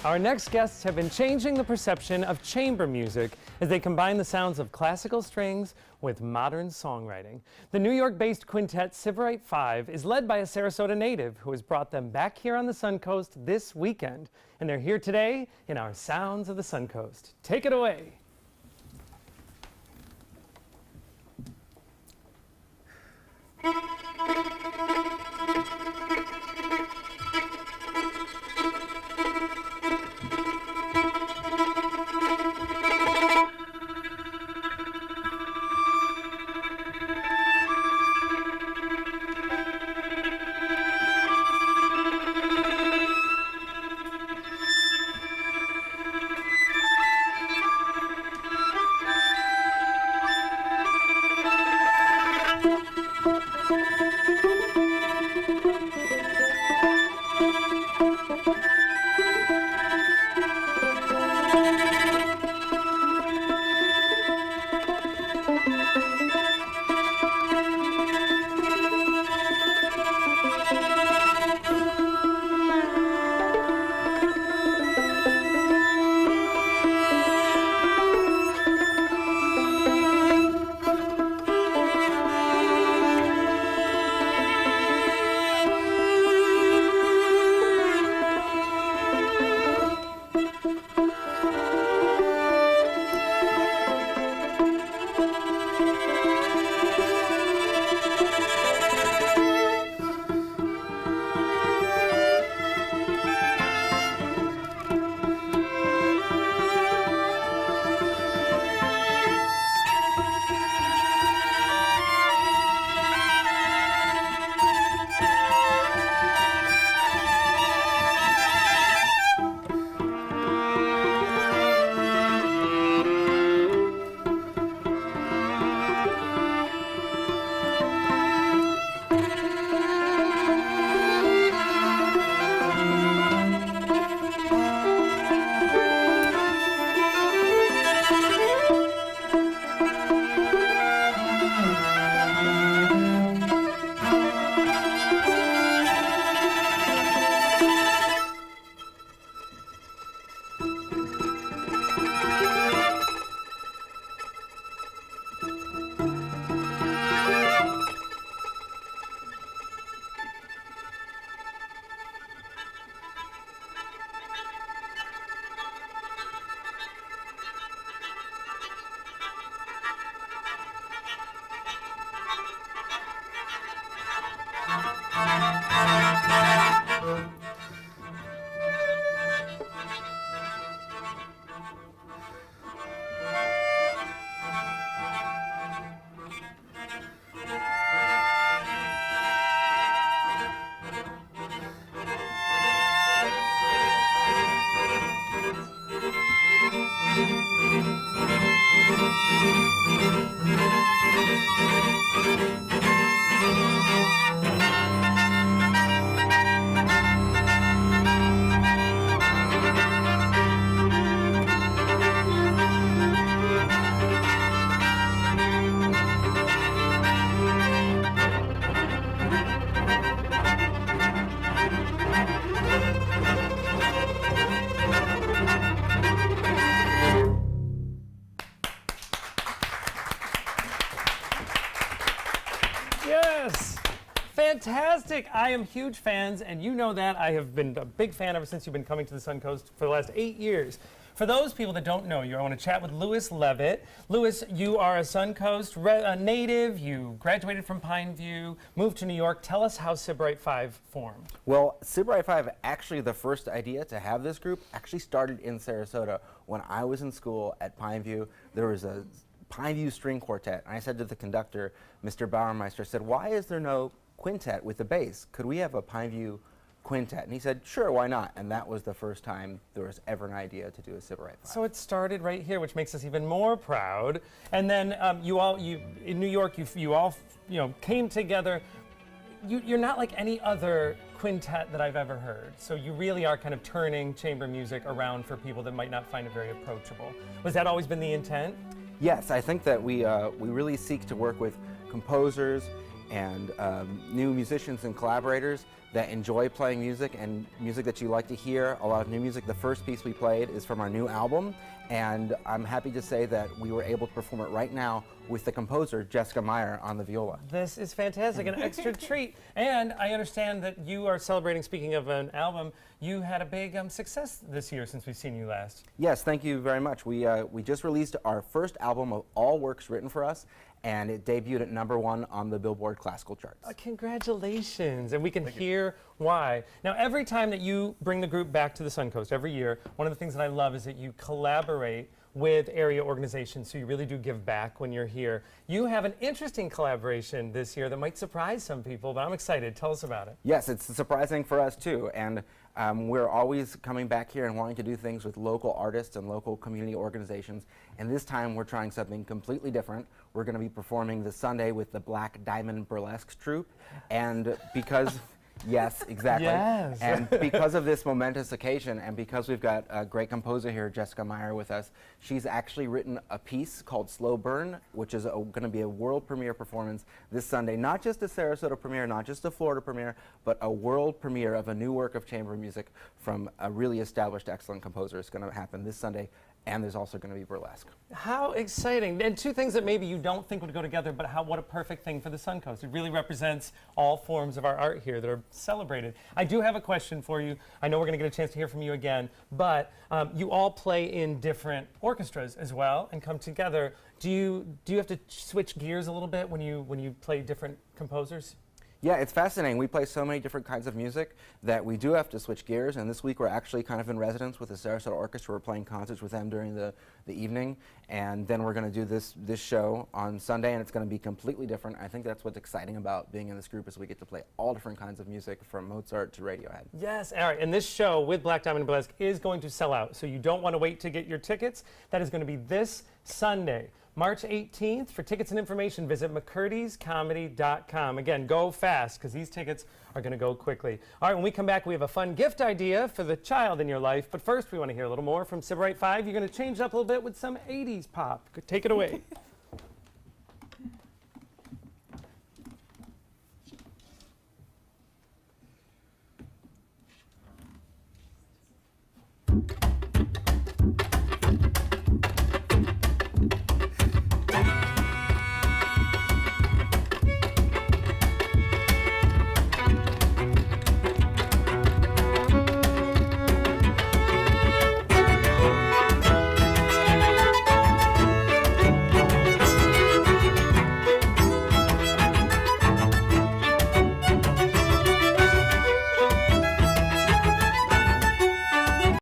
Our next guests have been changing the perception of chamber music as they combine the sounds of classical strings with modern songwriting. The New York-based quintet Sybarite5 is led by a Sarasota native who has brought them back here on the Suncoast this weekend. And they're here today in our Sounds of the Suncoast. Take it away. Yes! Fantastic! I am huge fans, and you know that. I have been a big fan ever since you've been coming to the Suncoast for the last 8 years. For those people that don't know you, I want to chat with Louis Levitt. Louis, you are a Suncoast native. You graduated from Pineview, moved to New York. Tell us how Sybarite5 formed. Well, Sybarite5, actually the first idea to have this group actually started in Sarasota. When I was in school at Pineview, there was a Pineview string quartet. And I said to the conductor, Mr. Bauermeister, said, why is there no quintet with a bass? Could we have a Pineview quintet? And he said, sure, why not? And that was the first time there was ever an idea to do a Sybarite5. So it started right here, which makes us even more proud. And then in New York, you all came together. You're not like any other quintet that I've ever heard. So you really are kind of turning chamber music around for people that might not find it very approachable. Was that always been the intent? Yes, I think that we really seek to work with composers and new musicians and collaborators that enjoy playing music and music that you like to hear. A lot of new music. The first piece we played is from our new album, and I'm happy to say that we were able to perform it right now with the composer, Jessica Meyer, on the viola. This is fantastic, an extra treat. And I understand that you are celebrating, speaking of an album, you had a big success this year since we've seen you last. Yes, thank you very much. We just released our first album of all works written for us, and it debuted at #1 on the Billboard classical charts. Congratulations, and we can hear why. Now, every time that you bring the group back to the Suncoast, every year, one of the things that I love is that you collaborate with area organizations, so you really do give back when you're here. You have an interesting collaboration this year that might surprise some people, but I'm excited. Tell us about it. Yes, it's surprising for us too, and we're always coming back here and wanting to do things with local artists and local community organizations, and this time we're trying something completely different. We're going to be performing this Sunday with the Black Diamond Burlesque Troupe, and because yes, exactly. Yes. And because of this momentous occasion, and because we've got a great composer here, Jessica Meyer, with us, she's actually written a piece called Slow Burn, which is going to be a world premiere performance this Sunday. Not just a Sarasota premiere, not just a Florida premiere, but a world premiere of a new work of chamber music from a really established, excellent composer. It's going to happen this Sunday. And there's also going to be burlesque. How exciting. And two things that maybe you don't think would go together, but what a perfect thing for the Suncoast. It really represents all forms of our art here that are celebrated. I do have a question for you. I know we're going to get a chance to hear from you again, but you all play in different orchestras as well and come together. Do you have to switch gears a little bit when you play different composers? Yeah, it's fascinating. We play so many different kinds of music that we do have to switch gears, and this week we're actually kind of in residence with the Sarasota Orchestra. We're playing concerts with them during the evening, and then we're going to do this show on Sunday, and it's going to be completely different. I think that's what's exciting about being in this group is we get to play all different kinds of music from Mozart to Radiohead. Yes, all right, and this show with Black Diamond Burlesque is going to sell out, so you don't want to wait to get your tickets. That is going to be this Sunday, March 18th. For tickets and information, visit mccurdy'scomedy.com. Again, go fast, because these tickets are going to go quickly. All right, when we come back, we have a fun gift idea for the child in your life. But first, we want to hear a little more from Sybarite5. You're going to change it up a little bit with some 80s pop. Take it away.